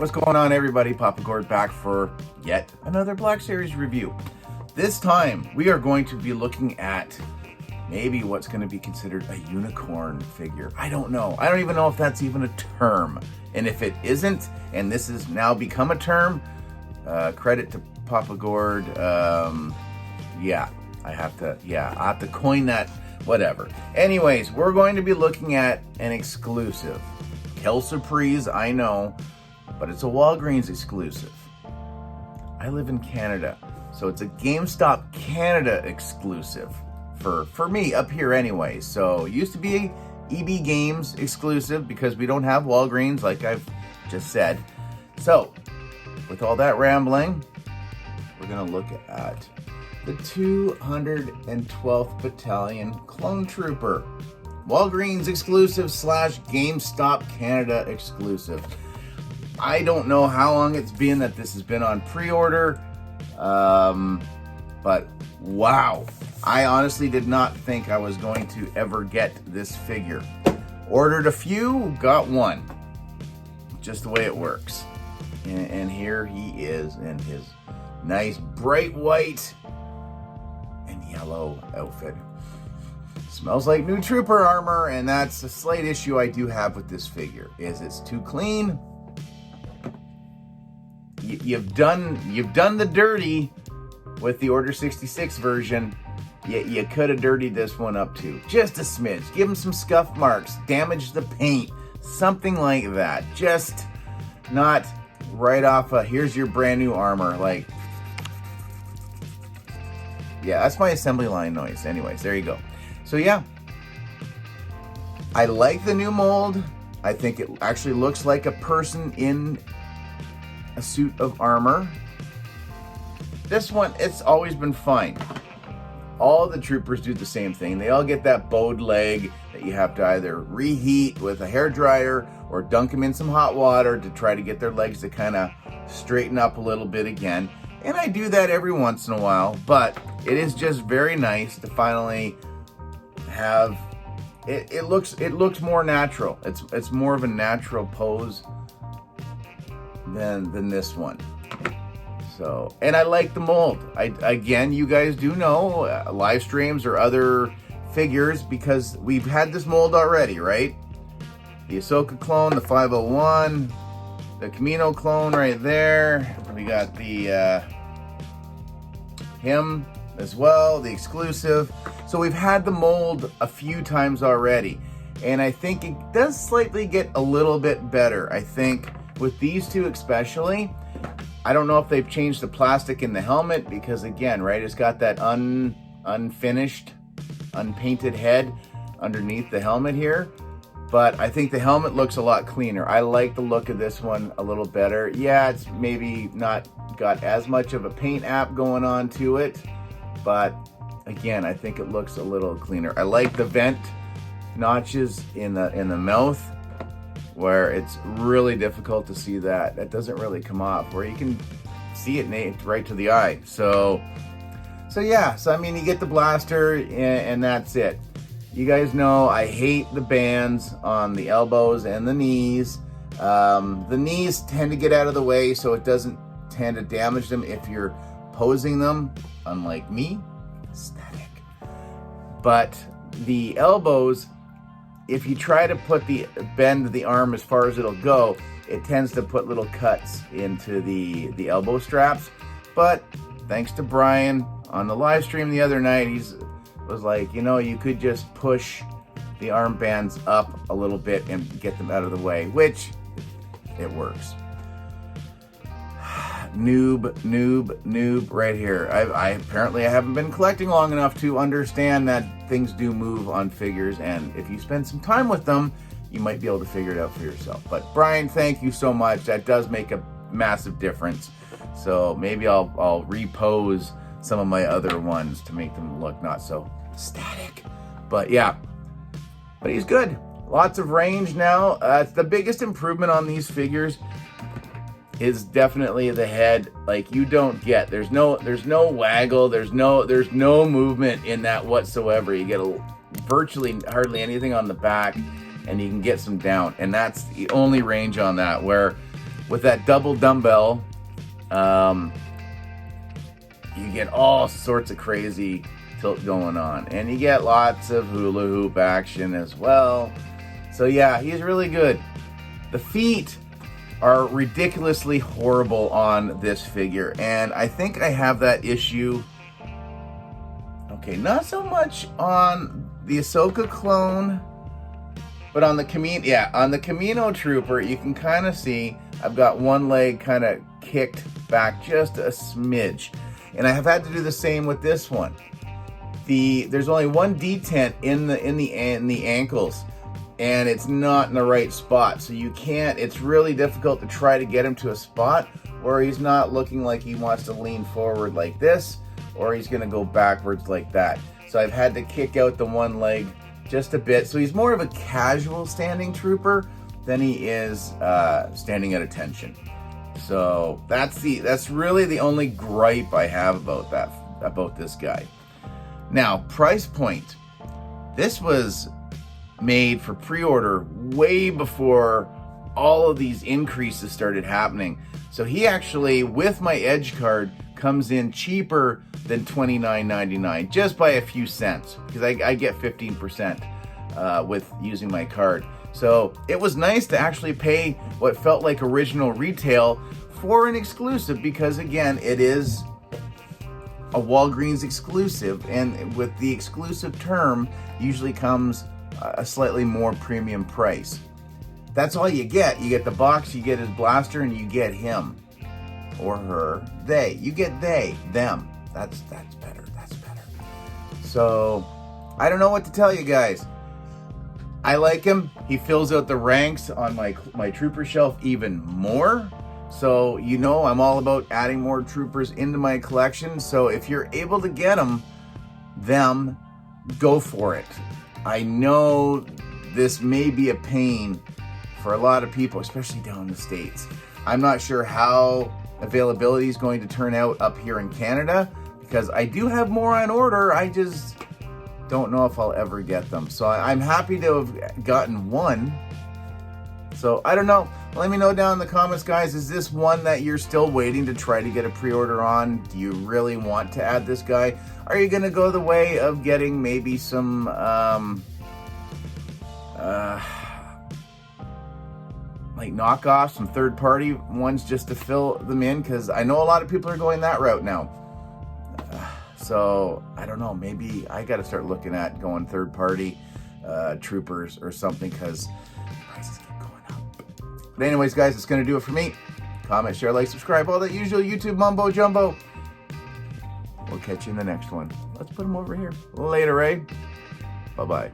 What's going on, everybody? Papa Gord back for yet another Black Series review. This time we are going to be looking at maybe what's going to be considered a unicorn figure. I don't know. I don't even know if that's even a term. And if it isn't, and this has now become a term, credit to Papa Gord. Yeah, I have to coin that, whatever. Anyways, we're going to be looking at an exclusive. Quelle surprise, I know, but it's a Walgreens exclusive. I live in Canada, so it's a GameStop Canada exclusive for me up here anyway. So it used to be EB Games exclusive because we don't have Walgreens, like I've just said. So with all that rambling, we're gonna look at the 212th Battalion Clone Trooper. Walgreens exclusive / GameStop Canada exclusive. I don't know how long it's been that this has been on pre-order, but wow. I honestly did not think I was going to ever get this figure. Ordered a few, got one. Just the way it works. And here he is in his nice bright white and yellow outfit. Smells like new trooper armor, and that's a slight issue I do have with this figure, is it's too clean. You've done the dirty with the Order 66 version. You could have dirtied this one up too. Just a smidge. Give him some scuff marks. Damage the paint. Something like that. Just not right off here's your brand new armor. Like, yeah, that's my assembly line noise. Anyways, there you go. So yeah, I like the new mold. I think it actually looks like a person in a suit of armor. This one, it's always been fine. All the troopers do the same thing. They all get that bowed leg that you have to either reheat with a hairdryer or dunk them in some hot water to try to get their legs to kind of straighten up a little bit again. And I do that every once in a while, but it is just very nice to finally have it looks more natural. It's more of a natural pose than this one. So, and I like the mold. Again, you guys do know live streams or other figures, because we've had this mold already, right? The Ahsoka clone, the 501, the Camino clone right there. We got the him as well, the exclusive. So we've had the mold a few times already, and I think it does slightly get a little bit better. I think with these two especially. I don't know if they've changed the plastic in the helmet, because again, right, it's got that unfinished, unpainted head underneath the helmet here. But I think the helmet looks a lot cleaner. I like the look of this one a little better. Yeah, it's maybe not got as much of a paint app going on to it, but again, I think it looks a little cleaner. I like the vent notches in the mouth, where it's really difficult to see that. That doesn't really come off, where you can see it right to the eye. So yeah, so I mean, you get the blaster and that's it. You guys know I hate the bands on the elbows and the knees. The knees tend to get out of the way, so it doesn't tend to damage them if you're posing them, unlike me. Static. But the elbows, if you try to bend the arm as far as it'll go, it tends to put little cuts into the elbow straps. But thanks to Brian on the live stream the other night, was like, you know, you could just push the armbands up a little bit and get them out of the way, which it works. Noob right here. I apparently haven't been collecting long enough to understand that things do move on figures, and if you spend some time with them, you might be able to figure it out for yourself. But Brian, thank you so much. That does make a massive difference. So maybe I'll repose some of my other ones to make them look not so static. But yeah, but he's good. Lots of range now. It's the biggest improvement on these figures is definitely the head. Like, you don't get, there's no waggle, there's no movement in that whatsoever. You get virtually hardly anything on the back, and you can get some down, and that's the only range on that. Where with that double dumbbell, you get all sorts of crazy tilt going on. And you get lots of hula hoop action as well. So yeah, he's really good. The feet are ridiculously horrible on this figure. And I think I have that issue. Okay, not so much on the Ahsoka clone, but on the Camino Trooper, you can kind of see I've got one leg kind of kicked back just a smidge. And I have had to do the same with this one. There's only one detent in the ankles, and it's not in the right spot. So you can't, it's really difficult to try to get him to a spot where he's not looking like he wants to lean forward like this, or he's gonna go backwards like that. So I've had to kick out the one leg just a bit. So he's more of a casual standing trooper than he is standing at attention. So that's really the only gripe I have about this guy. Now, price point. This was made for pre-order way before all of these increases started happening. So he actually, with my Edge card, comes in cheaper than $29.99, just by a few cents, because I get 15% with using my card. So it was nice to actually pay what felt like original retail for an exclusive, because again, it is a Walgreens exclusive, and with the exclusive term usually comes a slightly more premium price. That's all you get. You get the box, you get his blaster, and you get him or her. You get them. That's better. So I don't know what to tell you guys. I like him. He fills out the ranks on my trooper shelf even more. So you know I'm all about adding more troopers into my collection. So if you're able to get them, go for it. I know this may be a pain for a lot of people, especially down in the States. I'm not sure how availability is going to turn out up here in Canada, because I do have more on order. I just don't know if I'll ever get them. So I'm happy to have gotten one. So I don't know. Let me know down in the comments, guys. Is this one that you're still waiting to try to get a pre-order on? Do you really want to add this guy? Are you going to go the way of getting maybe some like knockoffs, some third-party ones just to fill them in? Because I know a lot of people are going that route now. So I don't know, maybe I got to start looking at going third-party troopers or something, because prices keep going up. But anyways, guys, it's going to do it for me. Comment, share, like, subscribe, all that usual YouTube mumbo jumbo. We'll catch you in the next one. Let's put them over here. Later, eh? Bye-bye.